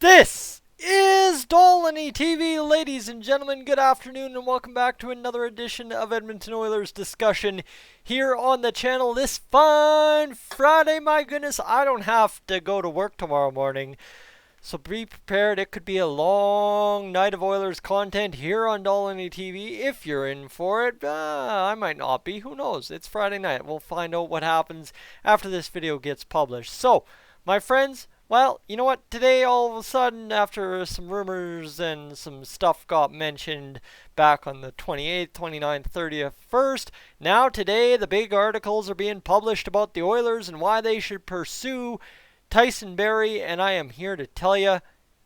This is Dolynny TV, ladies and gentlemen. Good afternoon and welcome back to another edition of Edmonton Oilers discussion here on the channel this fine Friday. My goodness, I don't have to go to work tomorrow morning, so be prepared. It could be a long night of Oilers content here on Dolynny TV if you're in for it. I might not be. Who knows? It's Friday night. We'll find out what happens after this video gets published. So, my friends, well, you know what? Today, all of a sudden, after some rumors and some stuff got mentioned back on the 28th, 29th, 30th, 1st, now today the big articles are being published about the Oilers and why they should pursue Tyson Barrie, and I am here to tell you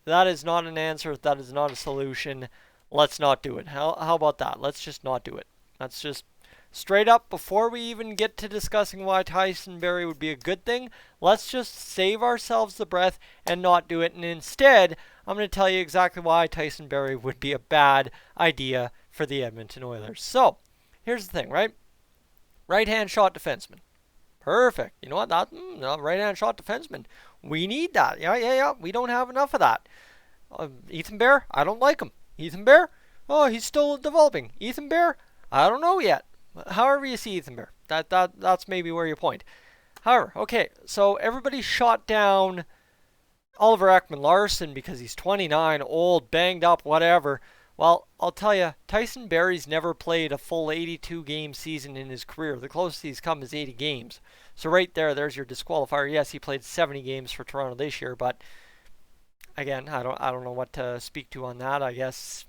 that is not an answer. That is not a solution. Let's not do it. How about that? Let's just not do it. That's just straight up, before we even get to discussing why Tyson Barrie would be a good thing, let's just save ourselves the breath and not do it. And instead, I'm going to tell you exactly why Tyson Barrie would be a bad idea for the Edmonton Oilers. So, here's the thing, right? Right-hand shot defenseman. Perfect. You know what? That right-hand shot defenseman. We need that. Yeah. We don't have enough of that. Ethan Bear, I don't like him. Ethan Bear, oh, he's still developing. Ethan Bear, I don't know yet. However you see Ethan Bear, that's maybe where you point. However, okay, so everybody shot down Oliver Ekman-Larsson because he's 29, old, banged up, whatever. Well, I'll tell you, Tyson Barrie's never played a full 82-game season in his career. The closest he's come is 80 games. So right there's your disqualifier. Yes, he played 70 games for Toronto this year, but again, I don't know what to speak to on that. I guess,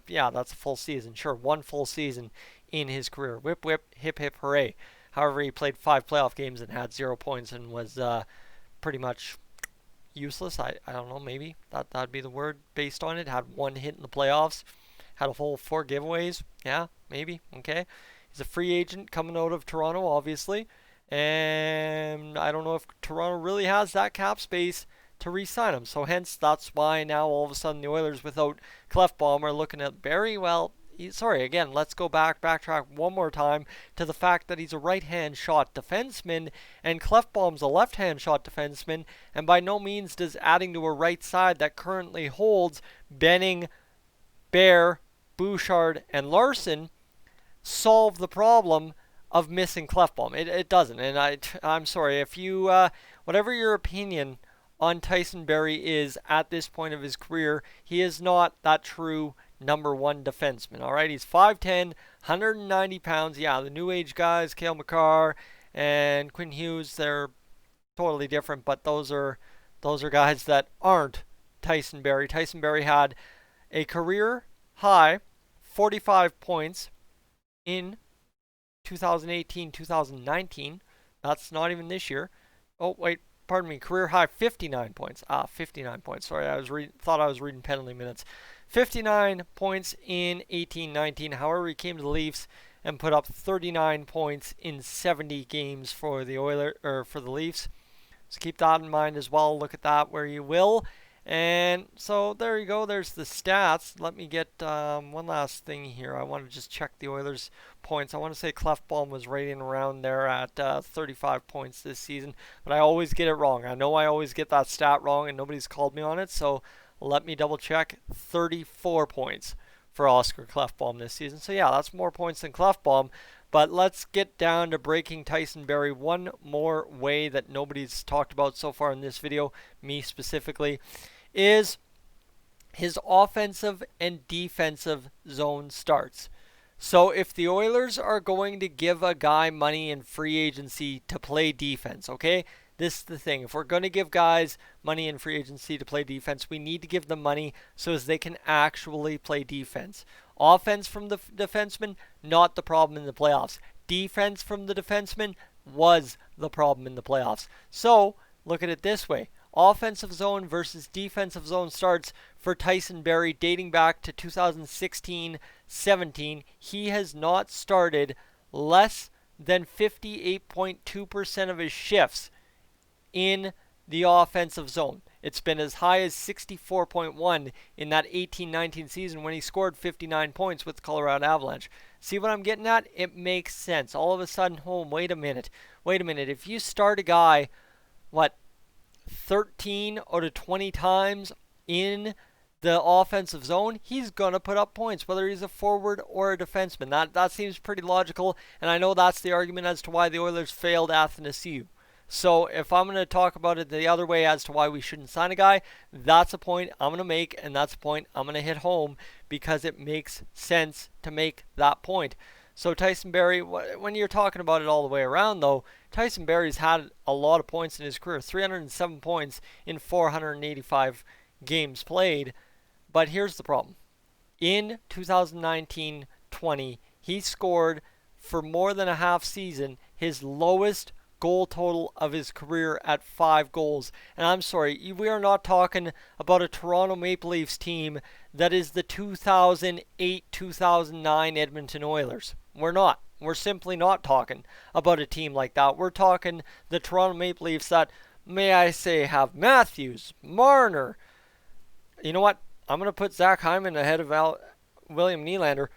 yeah, that's a full season. Sure, one full season in his career. Whip, whip, hip, hip, hooray. However, he played 5 playoff games and had 0 points and was pretty much useless. I don't know, maybe that'd be the word based on it. Had 1 hit in the playoffs. Had a whole 4 giveaways. Yeah, maybe. Okay. He's a free agent coming out of Toronto, obviously. And I don't know if Toronto really has that cap space to re-sign him. So hence, that's why now all of a sudden the Oilers without Klefbom are looking at Barrie. Well, again, let's go backtrack one more time to the fact that he's a right-hand shot defenseman and Klefbom's a left-hand shot defenseman, and by no means does adding to a right side that currently holds Benning, Bear, Bouchard, and Larsson solve the problem of missing Klefbom. It doesn't, and I'm sorry if you whatever your opinion on Tyson Barrie is at this point of his career, he is not that true number 1 defenseman. All right, he's 5'10", 190 pounds. Yeah, the new age guys, Cale Makar and Quinn Hughes, they're totally different, but those are guys that aren't Tyson Barrie. Tyson Barrie had a career high 45 points in 2018-2019. That's not even this year. Oh, wait. Pardon me, career high 59 points. 59 points. Sorry, thought I was reading penalty minutes. 59 points in 18-19. However, he came to the Leafs and put up 39 points in 70 games for the for the Leafs. So keep that in mind as well. Look at that where you will. And so there you go. There's the stats. Let me get one last thing here. I want to just check the Oilers' points. I want to say Klefbom was right in around there at 35 points this season, but I always get it wrong. I know I always get that stat wrong, and nobody's called me on it, so let me double check. 34 points for Oscar Klefbom this season. So yeah, that's more points than Klefbom. But let's get down to breaking Tyson Barrie one more way that nobody's talked about so far in this video, me specifically, is his offensive and defensive zone starts. So if the Oilers are going to give a guy money in free agency to play defense, okay? This is the thing. If we're going to give guys money in free agency to play defense, we need to give them money so as they can actually play defense. Offense from the defenseman, not the problem in the playoffs. Defense from the defenseman was the problem in the playoffs. So, look at it this way. Offensive zone versus defensive zone starts for Tyson Barrie dating back to 2016-17. He has not started less than 58.2% of his shifts in the offensive zone. It's been as high as 64.1 in that 18-19 season when he scored 59 points with the Colorado Avalanche. See what I'm getting at? It makes sense. All of a sudden, wait a minute. If you start a guy, 13 out of 20 times in the offensive zone, he's going to put up points, whether he's a forward or a defenseman. That seems pretty logical, and I know that's the argument as to why the Oilers failed Athanasiou. So if I'm going to talk about it the other way as to why we shouldn't sign a guy, that's a point I'm going to make, and that's a point I'm going to hit home because it makes sense to make that point. So Tyson Barrie, when you're talking about it all the way around, though, Tyson Barrie's had a lot of points in his career, 307 points in 485 games played. But here's the problem. In 2019-20, he scored for more than a half season his lowest goal total of his career at 5 goals. And I'm sorry, we are not talking about a Toronto Maple Leafs team that is the 2008-2009 Edmonton Oilers. We're not. We're simply not talking about a team like that. We're talking the Toronto Maple Leafs that, may I say, have Matthews, Marner. You know what? I'm going to put Zach Hyman ahead of William Nylander.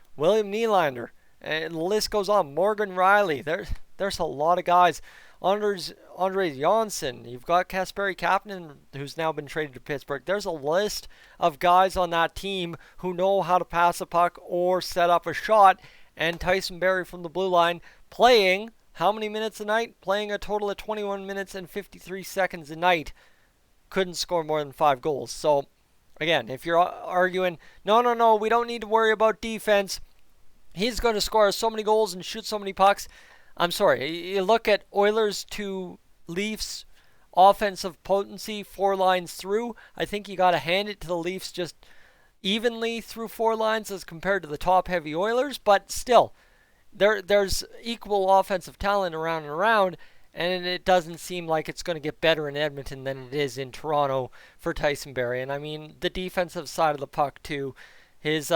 And the list goes on. Morgan Riley. There's a lot of guys. Andre Janssen. You've got Kasperi Kapanen, who's now been traded to Pittsburgh. There's a list of guys on that team who know how to pass a puck or set up a shot. And Tyson Barrie from the blue line playing how many minutes a night? Playing a total of 21 minutes and 53 seconds a night. Couldn't score more than 5 goals. So, again, if you're arguing, no, we don't need to worry about defense. He's going to score so many goals and shoot so many pucks. I'm sorry. You look at Oilers to Leafs offensive potency 4 lines through. I think you got to hand it to the Leafs just evenly through 4 lines as compared to the top-heavy Oilers. But still, there's equal offensive talent around and around. And it doesn't seem like it's going to get better in Edmonton than it is in Toronto for Tyson Barrie. And I mean, the defensive side of the puck, too. His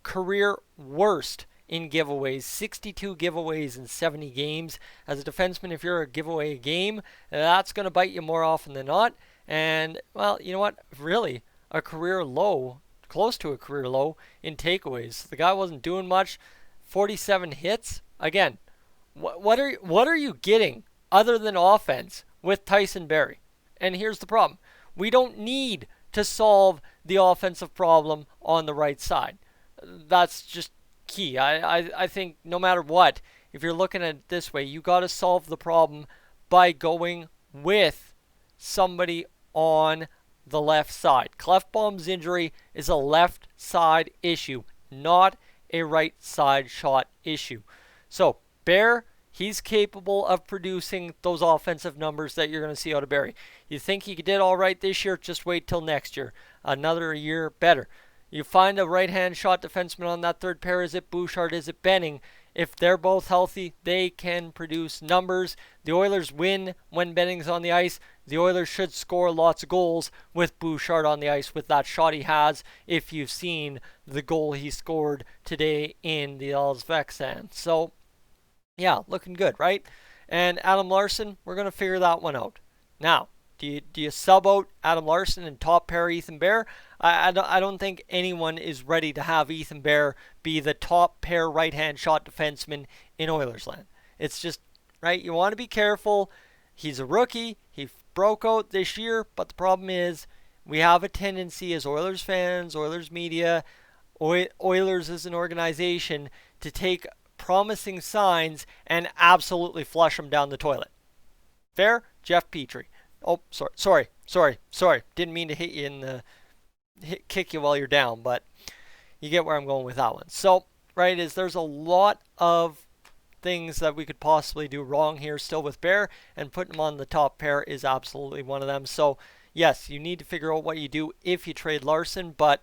career worst in giveaways, 62 giveaways in 70 games. As a defenseman, if you're a giveaway a game, that's going to bite you more often than not. And, well, you know what? Really, a career low, close to a career low in takeaways. The guy wasn't doing much. 47 hits. Again, what are you getting other than offense with Tyson Barrie? And here's the problem. We don't need to solve the offensive problem on the right side. That's just key. I think no matter what, if you're looking at it this way, you got to solve the problem by going with somebody on the left side. Clefbaum's injury is a left side issue, not a right side shot issue. So, Bear, he's capable of producing those offensive numbers that you're going to see out of Barrie. You think he did all right this year? Just wait till next year. Another year better. You find a right-hand shot defenseman on that third pair. Is it Bouchard? Is it Benning? If they're both healthy, they can produce numbers. The Oilers win when Benning's on the ice. The Oilers should score lots of goals with Bouchard on the ice with that shot he has, if you've seen the goal he scored today in the Allsvenskan. So, yeah, looking good, right? And Adam Larsson, we're going to figure that one out. Now, do you sub out Adam Larsson and top pair Ethan Bear? I don't think anyone is ready to have Ethan Bear be the top pair right-hand shot defenseman in Oilers land. It's just, right, you want to be careful. He's a rookie. He broke out this year, but the problem is we have a tendency as Oilers fans, Oilers media, Oilers as an organization to take promising signs and absolutely flush them down the toilet. Fair? Jeff Petrie. Oh, sorry. Didn't mean to hit you in the kick you while you're down, but you get where I'm going with that one. So, right, there's a lot of things that we could possibly do wrong here still with Bear, and putting him on the top pair is absolutely one of them. So, yes, you need to figure out what you do if you trade Larsson, but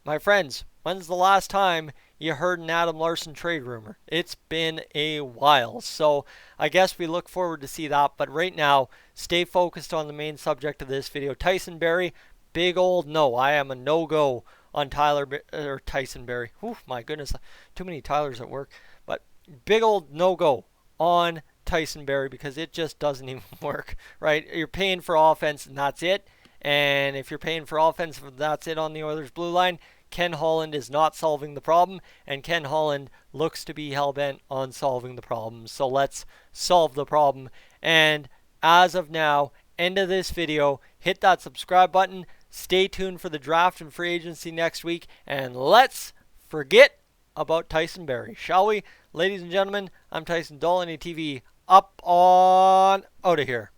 my friends, when's the last time you heard an Adam Larsson trade rumor? It's been a while. So I guess we look forward to see that. But right now, stay focused on the main subject of this video. Tyson Barrie, big old no. I am a no-go on Tyson Barrie. Whew, my goodness, too many Tylers at work. But big old no-go on Tyson Barrie because it just doesn't even work, right? You're paying for offense and that's it. And if you're paying for offense, that's it on the Oilers blue line. Ken Holland is not solving the problem, and Ken Holland looks to be hell-bent on solving the problem. So let's solve the problem. And as of now, end of this video, hit that subscribe button, Stay tuned for the draft and free agency next week. And let's forget about Tyson Barrie, shall we? Ladies and gentlemen, I'm Tyson, Dolynny TV, up on out of here.